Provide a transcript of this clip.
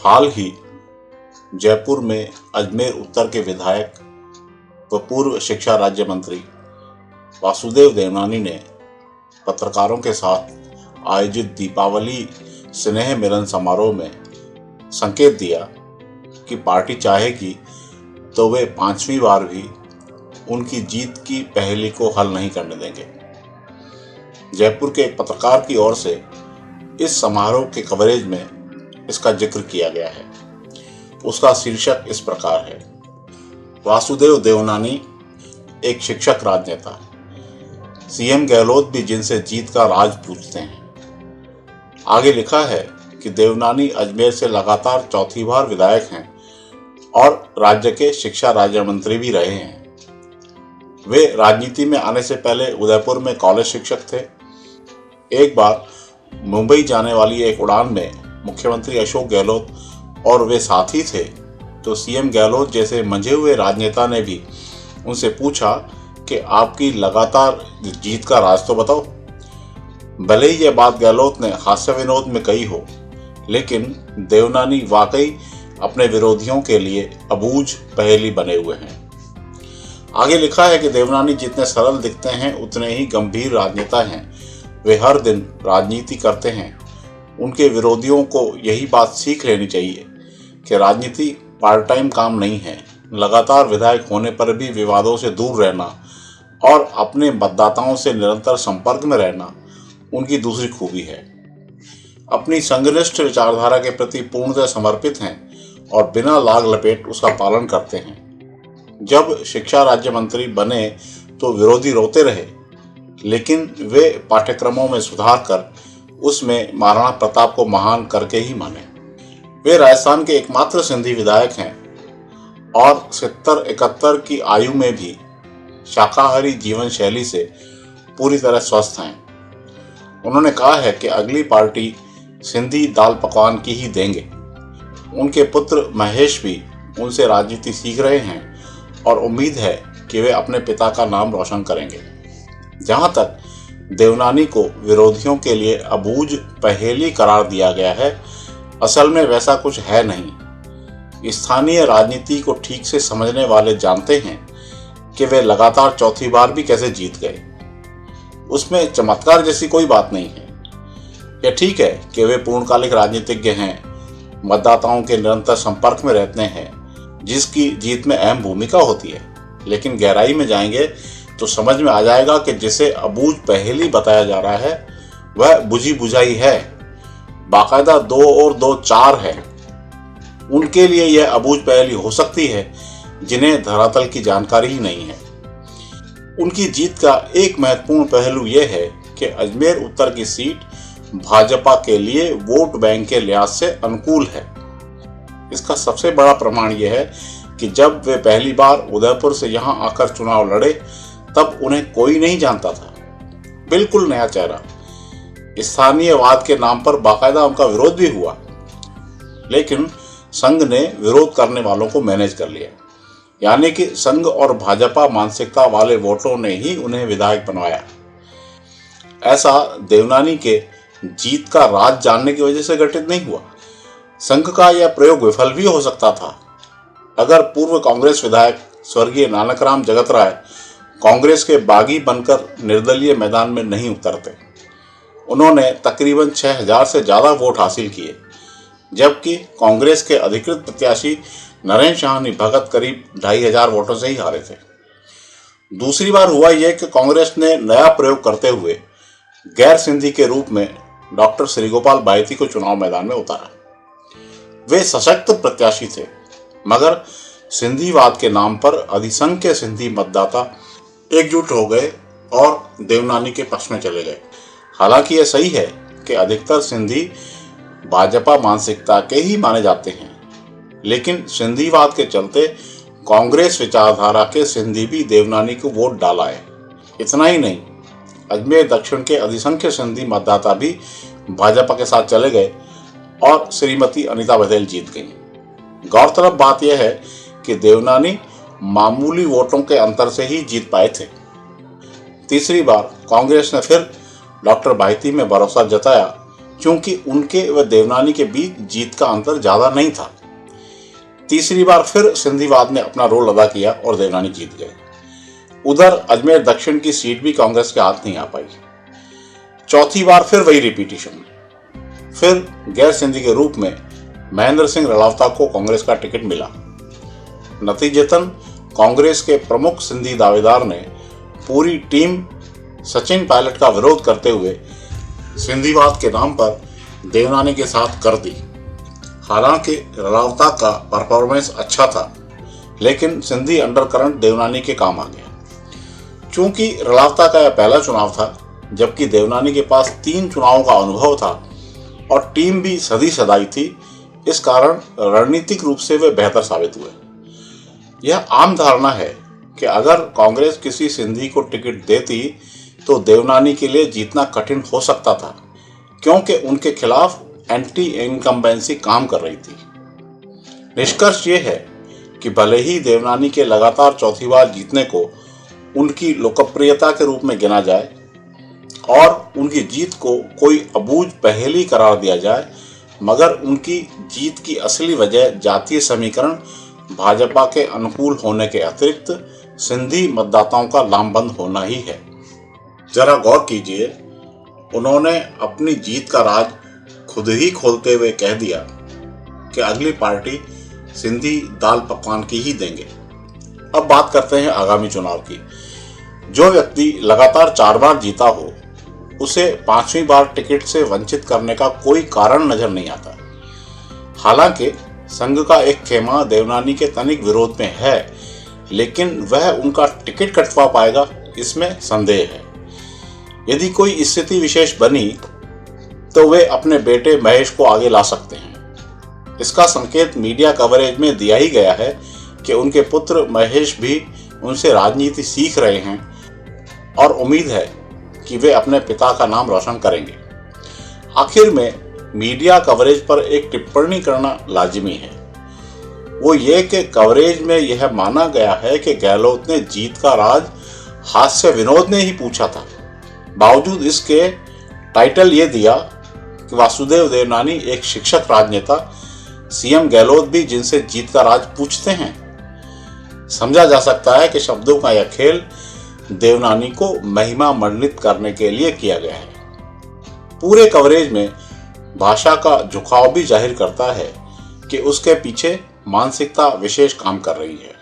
हाल ही जयपुर में अजमेर उत्तर के विधायक व पूर्व शिक्षा राज्य मंत्री वासुदेव देवनानी ने पत्रकारों के साथ आयोजित दीपावली स्नेह मिलन समारोह में संकेत दिया कि पार्टी चाहेगी तो वे 5वीं बार भी उनकी जीत की पहेली को हल नहीं करने देंगे। जयपुर के एक पत्रकार की ओर से इस समारोह के कवरेज में इसका जिक्र किया गया है। उसका शीर्षक इस प्रकार है, वासुदेव देवनानी एक शिक्षक राजनेता, सीएम गहलोत भी जिनसे जीत का राज पूछते हैं। आगे लिखा है कि देवनानी अजमेर से लगातार 4थी बार विधायक हैं और राज्य के शिक्षा राज्य मंत्री भी रहे हैं। वे राजनीति में आने से पहले उदयपुर में कॉलेज शिक्षक थे। एक बार मुंबई जाने वाली एक उड़ान में मुख्यमंत्री अशोक गहलोत और वे साथी थे तो सीएम गहलोत जैसे मंझे हुए राजनेता ने भी उनसे पूछा कि आपकी लगातार जीत का राज तो बताओ। भले ही यह बात गहलोत ने हास्य विनोद में कही हो, लेकिन देवनानी वाकई अपने विरोधियों के लिए अबूझ पहेली बने हुए हैं। आगे लिखा है कि देवनानी जितने सरल दिखते हैं उतने ही गंभीर राजनेता हैं। वे हर दिन राजनीति करते हैं। उनके विरोधियों को यही बात सीख लेनी चाहिए कि राजनीति पार्ट टाइम काम नहीं है। लगातार विधायक होने पर भी विवादों से दूर रहना और अपने मतदाताओं से निरंतर संपर्क में रहना उनकी दूसरी खूबी है। अपनी संघनिष्ठ विचारधारा के प्रति पूर्णतः समर्पित हैं और बिना लाग लपेट उसका पालन करते हैं। जब शिक्षा राज्य मंत्री बने तो विरोधी रोते रहे, लेकिन वे पाठ्यक्रमों में सुधार कर उसमें महाराणा प्रताप को महान करके ही माने। वे राजस्थान के एकमात्र सिंधी विधायक हैं और 70-71 की आयु में भी शाकाहारी जीवन शैली से पूरी तरह स्वस्थ हैं। उन्होंने कहा है कि अगली पार्टी सिंधी दाल पकवान की ही देंगे। उनके पुत्र महेश भी उनसे राजनीति सीख रहे हैं और उम्मीद है कि वे अपने पिता का नाम रोशन करेंगे। जहां तक देवनानी को विरोधियों के लिए अबूझ पहेली करार दिया गया है, असल में वैसा कुछ है नहीं। स्थानीय राजनीति को ठीक से समझने वाले जानते हैं कि वे लगातार 4थी बार भी कैसे जीत गए। उसमें चमत्कार जैसी कोई बात नहीं है। यह ठीक है कि वे पूर्णकालिक राजनीतिज्ञ हैं, मतदाताओं के निरंतर संपर्क में रहते हैं, जिसकी जीत में अहम भूमिका होती है। लेकिन गहराई में जाएंगे तो समझ में आ जाएगा कि जिसे अबूझ पहेली बताया जा रहा है वह बुझी बुझाई है। बाकायदा 2 और 2 4 है। उनके लिए यह अबूझ पहेली हो सकती है जिन्हें धरातल की जानकारी ही नहीं है। उनकी जीत का एक महत्वपूर्ण पहलू यह है कि अजमेर उत्तर की सीट भाजपा के लिए वोट बैंक के लिहाज से अनुकूल है। इसका सबसे बड़ा प्रमाण यह है कि जब वे पहली बार उदयपुर से यहां आकर चुनाव लड़े तब उन्हें कोई नहीं जानता था। बिल्कुल नया चेहरा। स्थानीयवाद के नाम पर बाकायदा उनका विरोध भी हुआ, लेकिन संघ ने विरोध करने वालों को मैनेज कर लिया। यानी कि संघ और भाजपा मानसिकता वाले वोटों ने ही उन्हें विधायक बनवाया। ऐसा देवनानी के जीत का राज जानने की वजह से घटित नहीं हुआ। संघ का यह प्रयोग विफल भी हो सकता था अगर पूर्व कांग्रेस विधायक स्वर्गीय नानकराम जगतराय कांग्रेस के बागी बनकर निर्दलीय मैदान में नहीं उतरते। उन्होंने तकरीबन 6000 से ज्यादा वोट हासिल किए, जबकि कांग्रेस के अधिकृत प्रत्याशी नरेंद्र शाहनी भगत करीब 2500 वोटों से ही हारे थे। दूसरी बार हुआ यह कि कांग्रेस ने नया प्रयोग करते हुए गैर सिंधी के रूप में डॉक्टर श्रीगोपाल बायती को चुनाव मैदान में उतारा। वे सशक्त प्रत्याशी थे, मगर सिंधीवाद के नाम पर अधिसंख्य सिंधी मतदाता एकजुट हो गए और देवनानी के पक्ष में चले गए। हालांकि यह सही है कि अधिकतर सिंधी भाजपा मानसिकता के ही माने जाते हैं, लेकिन सिंधीवाद के चलते कांग्रेस विचारधारा के सिंधी भी देवनानी को वोट डालाए। इतना ही नहीं, अजमेर दक्षिण के अधिसंख्य सिंधी मतदाता भी भाजपा के साथ चले गए और श्रीमती अनीता बघेल जीत गईं। गौरतलब बात यह है कि देवनानी मामूली वोटों के अंतर से ही जीत पाए थे। तीसरी बार कांग्रेस ने फिर डॉक्टर बायती में भरोसा जताया क्योंकि उनके व देवनानी के बीच जीत का अंतर ज्यादा नहीं था। तीसरी बार फिर सिंधीवाद ने अपना रोल अदा किया और देवनानी जीत गए। उधर अजमेर दक्षिण की सीट भी कांग्रेस के हाथ नहीं आ पाई। चौथी बार फिर वही रिपीटिशन। फिर गैर सिंधी के रूप में महेंद्र सिंह रलावता को कांग्रेस का टिकट मिला। नतीजतन कांग्रेस के प्रमुख सिंधी दावेदार ने पूरी टीम सचिन पायलट का विरोध करते हुए सिंधीवाद के नाम पर देवनानी के साथ कर दी। हालांकि रलावता का परफॉर्मेंस अच्छा था, लेकिन सिंधी अंडरकरंट देवनानी के काम आ गया। चूंकि रलावता का यह पहला चुनाव था, जबकि देवनानी के पास 3 चुनावों का अनुभव था और टीम भी सदी सदाई थी, इस कारण रणनीतिक रूप से वे बेहतर साबित हुए। यह आम धारणा है कि अगर कांग्रेस किसी सिंधी को टिकट देती तो देवनानी के लिए जीतना कठिन हो सकता था, क्योंकि उनके खिलाफ एंटी इनकम्बेंसी काम कर रही थी। निष्कर्ष ये है कि भले ही देवनानी के लगातार चौथी बार जीतने को उनकी लोकप्रियता के रूप में गिना जाए और उनकी जीत को कोई अबूझ पहेली करार दिया जाए, मगर उनकी जीत की असली वजह जातीय समीकरण भाजपा के अनुकूल होने के अतिरिक्त सिंधी मतदाताओं का लामबंद होना ही है। जरा गौर कीजिए, उन्होंने अपनी जीत का राज खुद ही खोलते हुए कह दिया कि अगली पार्टी सिंधी दाल पकवान की ही देंगे। अब बात करते हैं आगामी चुनाव की। जो व्यक्ति लगातार 4 बार जीता हो, उसे 5वीं बार टिकट से वंचित करने का कोई कारण नजर नहीं आता। हालांकि संघ का एक खेमा देवनानी के तनिक विरोध में है, लेकिन वह उनका टिकट कटवा पाएगा, इसमें संदेह है। यदि कोई स्थिति विशेष बनी तो वे अपने बेटे महेश को आगे ला सकते हैं। इसका संकेत मीडिया कवरेज में दिया ही गया है कि उनके पुत्र महेश भी उनसे राजनीति सीख रहे हैं और उम्मीद है कि वे अपने पिता का नाम रोशन करेंगे। आखिर में मीडिया कवरेज पर एक टिप्पणी करना लाजिमी है। वो ये कि कवरेज में यह माना गया है कि गहलोत ने जीत का राज हास्य विनोद ने ही पूछा था। बावजूद इसके टाइटल ये दिया कि वासुदेव देवनानी एक शिक्षक राजनेता, सीएम गहलोत भी जिनसे जीत का राज पूछते हैं। समझा जा सकता है कि शब्दों का यह खेल देवनानी को महिमा मंडित करने के लिए किया गया है। पूरे कवरेज में भाषा का झुकाव भी जाहिर करता है कि उसके पीछे मानसिकता विशेष काम कर रही है।